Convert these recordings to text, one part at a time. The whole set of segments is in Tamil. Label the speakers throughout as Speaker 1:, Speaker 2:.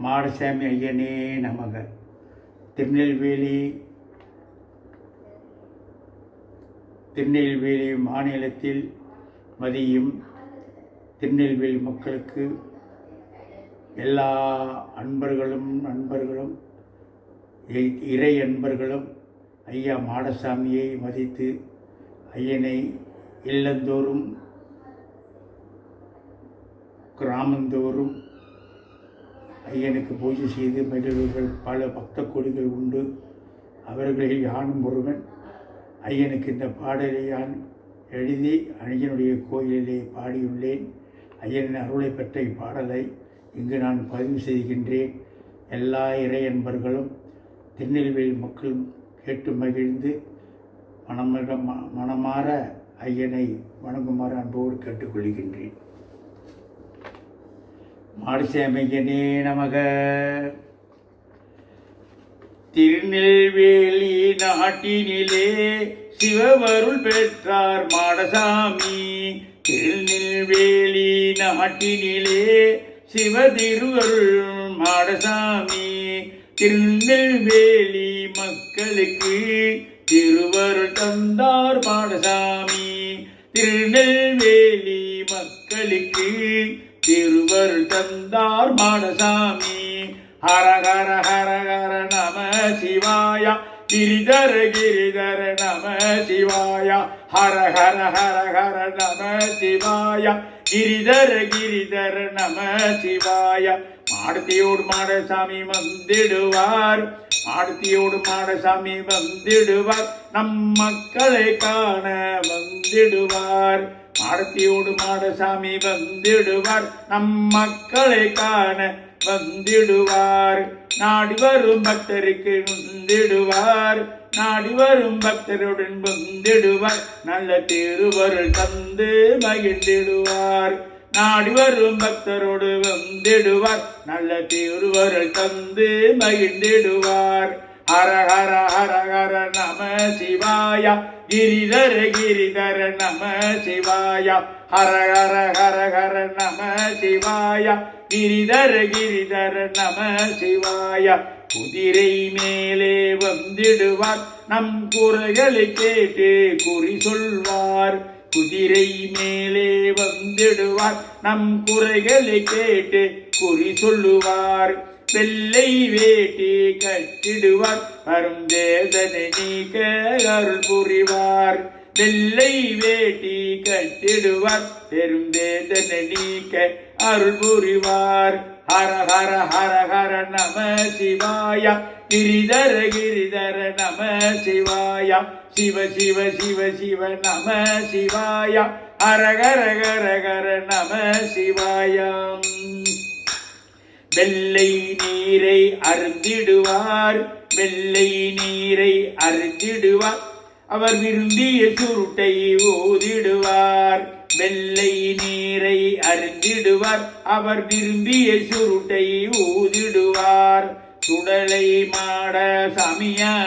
Speaker 1: மாடசாமி ஐயனே நமக. திருநெல்வேலி மாநிலத்தில் மதியும் திருநெல்வேலி மக்களுக்கு எல்லா நண்பர்களும் இறை அன்பர்களும் ஐயா மாடசாமியை மதித்து ஐயனை இல்லந்தோறும் கிராமந்தோறும் ஐயனுக்கு பூஜை செய்து மகிழ்வுகள் பல பக்த கோடிகள் உண்டு. அவர்களில் யானும் ஒருவன். ஐயனுக்கு இந்த பாடலை யான் எழுதி ஐயனுடைய கோயிலிலே பாடியுள்ளேன். ஐயனின் அருளை பெற்ற இப்பாடலை இங்கு நான் பதிவு செய்கின்றேன். எல்லா இறை அன்பர்களும் திருநெல்வேலி மக்களும் கேட்டு மகிழ்ந்து மனமாற ஐயனை வணங்குமாறு அன்போடு கேட்டுக்கொள்கின்றேன். மாடசாமி ஐயனே நமக. திருநெல்வேலி நாட்டினிலே சிவவருள் பெற்றார் மாடசாமி. திருநெல்வேலி நாட்டினிலே சிவதிருவருள் மாடசாமி. திருநெல்வேலி மக்களுக்கு திருவருள் தந்தார் மாடசாமி. திருநெல்வேலி மக்களுக்கு திருவருள் தந்தார் மாடசாமி. ஹர ஹர ஹர ஹர நம சிவாய கிரிதர கிரிதர நம சிவாய. ஹர ஹர ஹர ஹர நம சிவாய கிரிதர கிரிதர நம சிவாய. மாடத்தியோடு மாடசாமி வந்திடுவார். மாடத்தியோடு மாடசாமி வந்திடுவார். நம் மக்களை காண வந்திடுவார். மாடத்தியோடு மாடசாமி வந்திடுவார். நம் மக்களை காண வந்திடுவார். நாடி வரும் பக்தருக்கு வந்திடுவார். நாடி வரும் பக்தருடன் வந்திடுவார். நல்ல திருவருள் தந்து மகிழ்ந்திடுவார். நாடி வரும் பக்தரோடு வந்திடுவார். நல்ல திருவருள் தந்து மகிழ்ந்திடுவார். ஹர ஹர ஹர ஹர நம சிவாய கிரிதர கிரிதர நம சிவாய. ஹர ஹர ஹர ஹர நம சிவாய கிரிதர கிரிதர நம சிவாய. குதிரை மேலே வந்திடுவார். நம் குறைகளை கேட்டு குறி சொல்வார். குதிரை மேலே வந்திடுவார். நம் குறைகளை கேட்டு குறி சொல்லுவார். வெள்ளை வேட்டி கட்டிடுவார். வரும் வேதனை நீக்க அருள் புரிவார். வெள்ளை வேட்டி கட்டிடுவார். பெரும் வேதனை நீக்க அருள் புரிவார். ஹர ஹர ஹர ஹர நம சிவாய கிரிதர கிரிதர நம சிவாய. சிவ சிவ சிவ சிவ நம சிவாய. ஹர ஹர ஹர ஹர நம சிவாய. வெள்ளை நீரை அருந்திடுவார். வெள்ளை நீரை அருந்திடுவார். அவர் விரும்பிய சுருட்டை ஊதிடுவார். வெள்ளை நீரை அருந்திடுவார். அவர் விரும்பிய சுருட்டை ஊதிடுவார். சுடலை மாட சாமியானார்.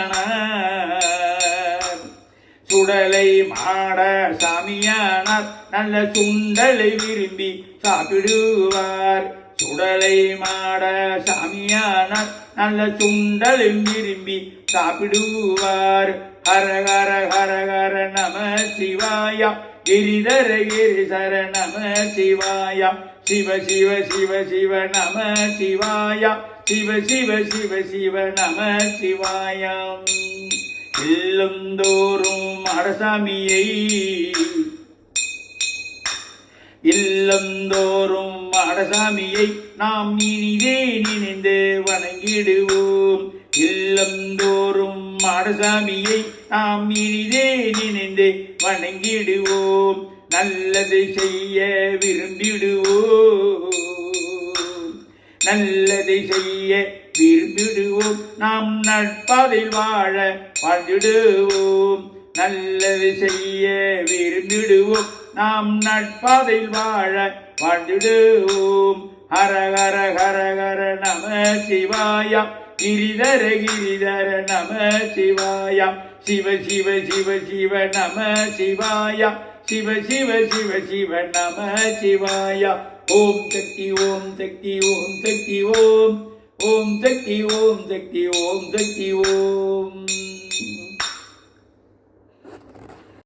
Speaker 1: சுடலை மாட சாமியானார். நல்ல சுண்டலை விரும்பி சாப்பிடுவார். சுடலை மாட சாமியானார். நல்ல சுண்டலை விரும்பி சாப்பிடுவார். ஹர ஹர ஹர ஹர நம சிவாய கிரிதர கிரிதர நம சிவாய. சிவ சிவ சிவ சிவ நம சிவாய. சிவ சிவ சிவ சிவ நம சிவாய. இல்லந்தோறும் மாடசாமியை இல்லந்தோறும் மாடசாமியை நாம் இனிதே நினைந்து வணங்கிடுவோம். இல்லந்தோறும் மாடசாமியை நாம் இனிதே நினைந்து வணங்கிடுவோம். நல்லதை செய்ய விரும்பிடுவோம். நல்லதை செய்ய விரும்பிடுவோம். நாம் நட்பாதையில் வாழ வாழ்ந்திடுவோம். நல்லதை செய்ய விரும்பிடுவோம். நாம் நட்பாதையில் வாழ வாழ்ந்திடுவோம். ஹர ஹர ஹர ஹர நம சிவாய கிரிதர கிரிதர நம சிவாய. சிவ சிவ சிவ சிவ நம சிவாய. சிவ சிவ சிவ சிவ நம சிவாய. ஓம் சக்தி ஓம் சக்தி ஓம் சக்தி ஓம். ஓம் சக்தி ஓம் சக்தி ஓம் சக்தி ஓம்.